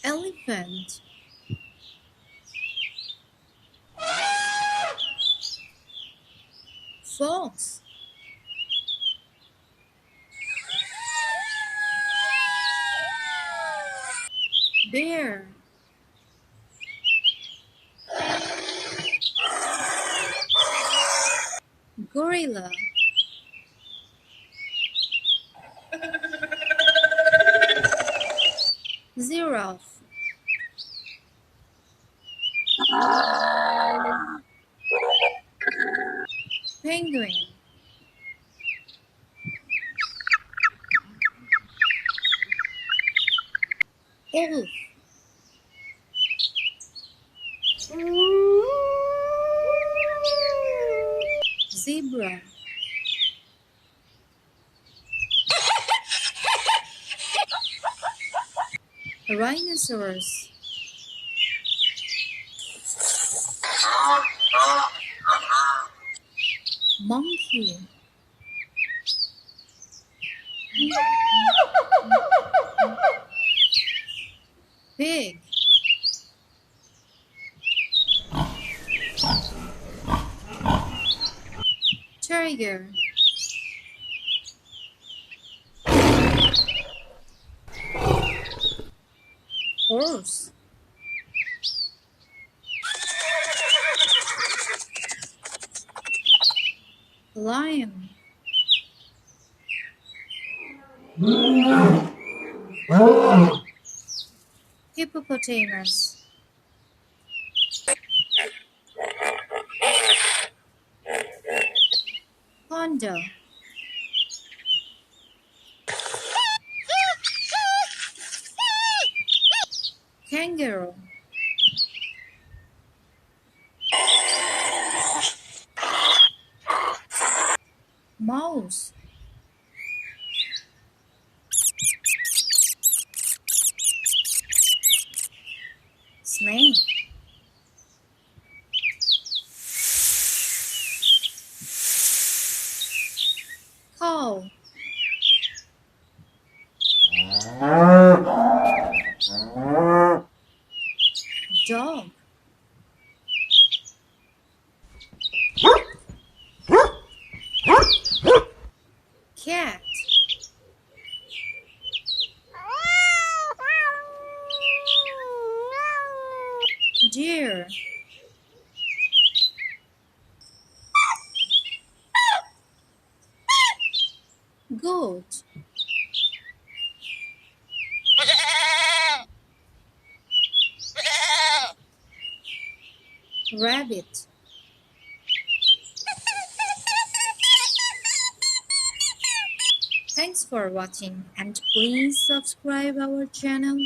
Elephant. Fox. Bear. Gorilla. Giraffe. Penguin. Wolf. Zebra. Rhinoceros. Monkey. Pig. Tiger. Horse. Lion. Hippopotamus. Panda. Kangaroo. Mouse. Snake. Cow. Dog. Cat. Deer. Goat. Rabbit. Thanks for watching and please subscribe our channel.